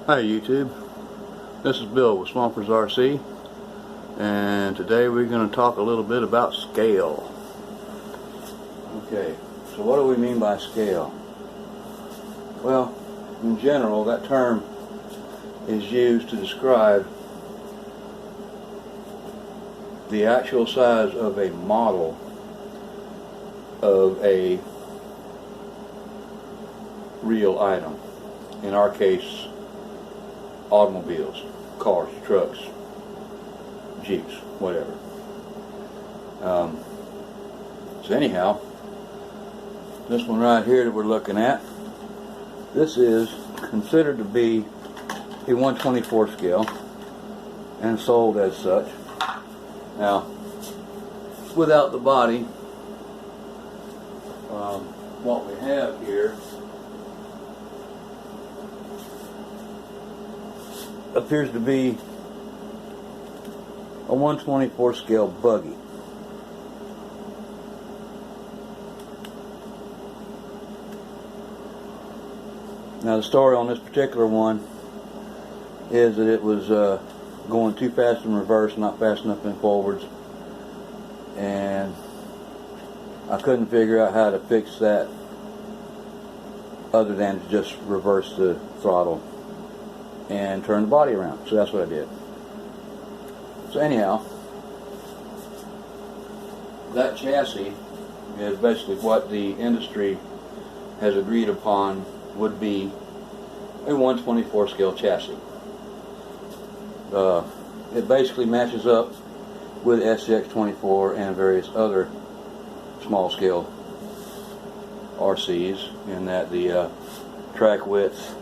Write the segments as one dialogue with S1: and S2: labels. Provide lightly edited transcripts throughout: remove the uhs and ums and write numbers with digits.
S1: Hi YouTube, this is Bill with Swampers RC, and today we're going to talk a little bit about scale. Okay, so what do we mean by scale? Well, in general, that term is used to describe the actual size of a model of a real item. In our case, automobiles, cars, trucks, Jeeps, whatever. So anyhow, this one right here that we're looking at, this is considered to be a 1/24 scale and sold as such. Now, without the body, what we have here appears to be a 1/24 scale buggy. Now the story on this particular one is that it was going too fast in reverse, not fast enough in forwards, and I couldn't figure out how to fix that other than to just reverse the throttle and turn the body around. So that's what I did. So anyhow, that chassis is basically what the industry has agreed upon would be a 1/24 scale chassis. It basically matches up with SCX-24 and various other small scale RCs in that the track width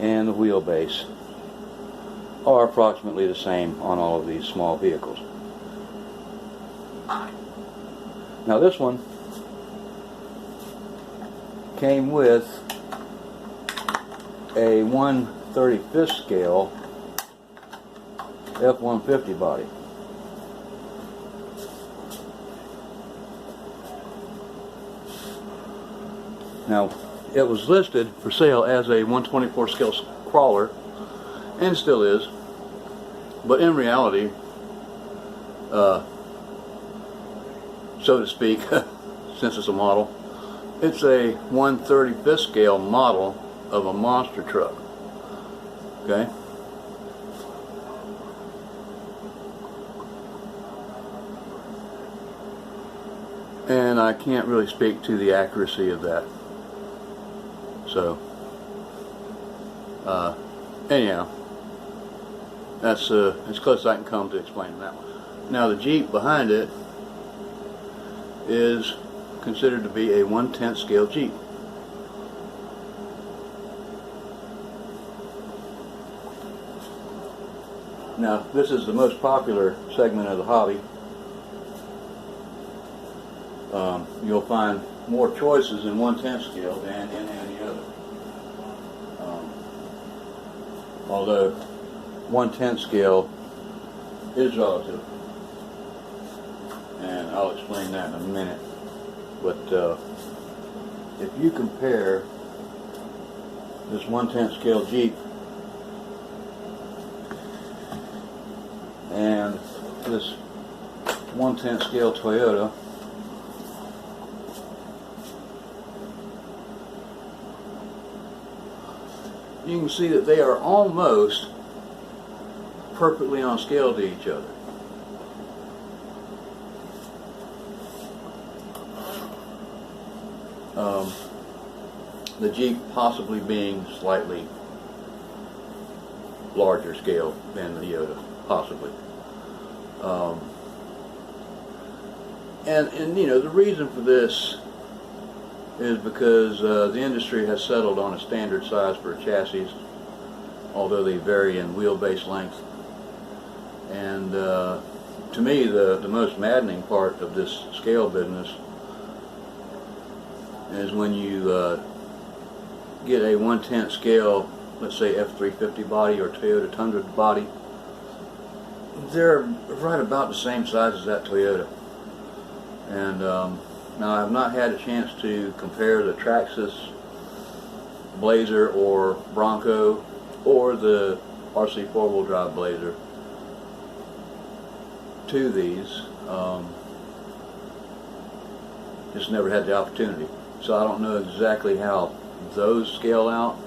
S1: and the wheelbase are approximately the same on all of these small vehicles. Now this one came with a 1/35 scale F-150 body. Now, it was listed for sale as a 1/24 scale crawler, and still is, but in reality, so to speak, since it's a model, it's a 1/35 scale model of a monster truck. Okay? And I can't really speak to the accuracy of that. So, anyhow, that's as close as I can come to explaining that one. Now the Jeep behind it is considered to be a 1/10 scale Jeep. Now this is the most popular segment of the hobby. You'll find more choices in 1/10 scale than in any other. Although 1/10 scale is relative, and I'll explain that in a minute. But if you compare this 1/10 scale Jeep and this 1/10 scale Toyota, you can see that they are almost perfectly on scale to each other. The Jeep possibly being slightly larger scale than the Toyota, possibly. And you know, the reason for this is because the industry has settled on a standard size for chassis, although they vary in wheelbase length. And to me, the most maddening part of this scale business is when you get a 1/10 scale, let's say F-350 body or Toyota Tundra body. They're right about the same size as that Toyota. And now I've not had a chance to compare the Traxxas Blazer or Bronco or the RC four-wheel drive Blazer to these. Just never had the opportunity. So I don't know exactly how those scale out,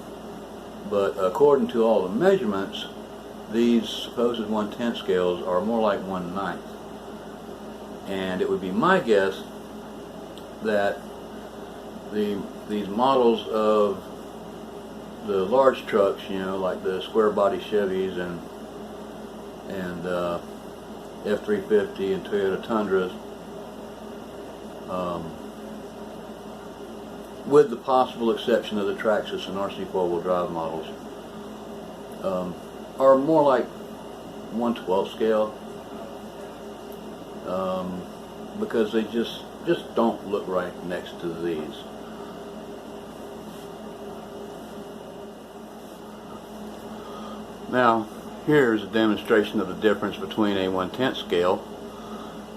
S1: but according to all the measurements, these supposed 1/10 scales are more like 1/9. And it would be my guess that these models of the large trucks, you know, like the square body Chevys and F-350 and Toyota Tundras, with the possible exception of the Traxxas and RC four-wheel drive models, are more like 1/12 scale, because they just don't look right next to these. Now, here's a demonstration of the difference between a 1/10 scale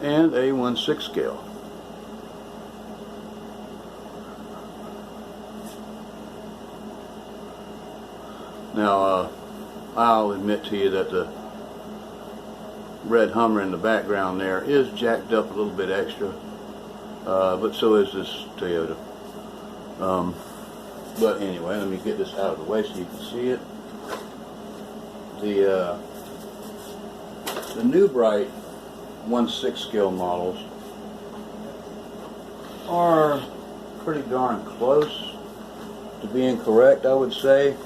S1: and a 1/6 scale. Now, I'll admit to you that the red Hummer in the background there is jacked up a little bit extra, but so is this Toyota. But anyway, let me get this out of the way so you can see it. The New Bright 1/6 scale models are pretty darn close to being correct, I would say.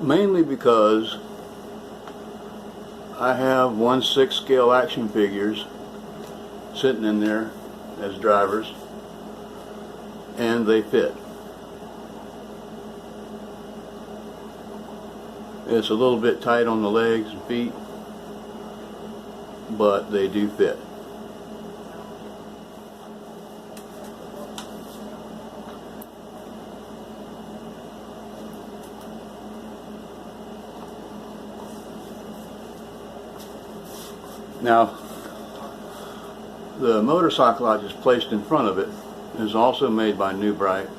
S1: Mainly because I have 1/6 scale action figures sitting in there as drivers, and they fit. It's a little bit tight on the legs and feet, but they do fit. Now, the motorcycle I just placed in front of it is also made by New Bright.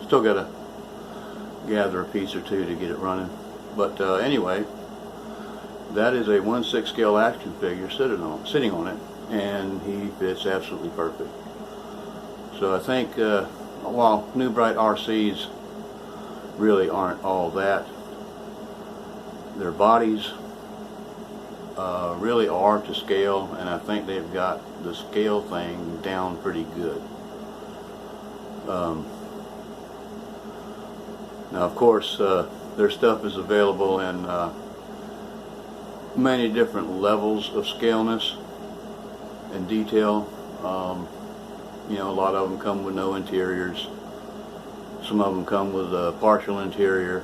S1: Still got to gather a piece or two to get it running, but anyway, that is a 1/6 scale action figure sitting on it, and he fits absolutely perfect. So I think while New Bright RCs really aren't all that, their bodies really are to scale, and I think they've got the scale thing down pretty good. Now, of course, their stuff is available in many different levels of scaleness and detail. You know, a lot of them come with no interiors. Some of them come with a partial interior,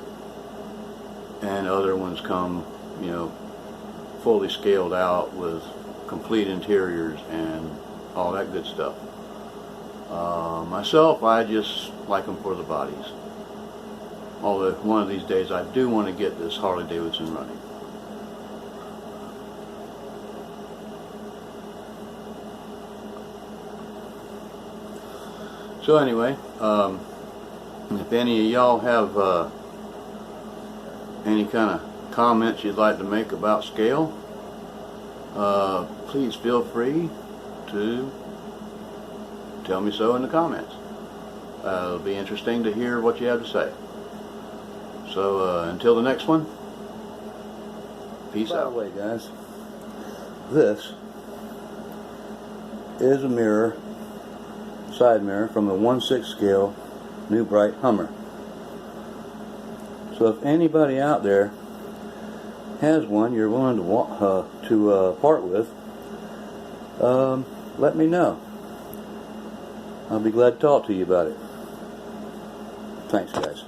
S1: and other ones come, you know, fully scaled out with complete interiors and all that good stuff. Myself, I just like them for the bodies. Although one of these days I do want to get this Harley Davidson running. So anyway, if any of y'all have any kind of comments you'd like to make about scale, please feel free to tell me so in the comments. It'll be interesting to hear what you have to say. So until the next one, peace out. By the way, guys, this is a mirror, side mirror from a 1/6 scale New Bright Hummer. So if anybody out there has one you're willing to part with, let me know. I'll be glad to talk to you about it. Thanks, guys.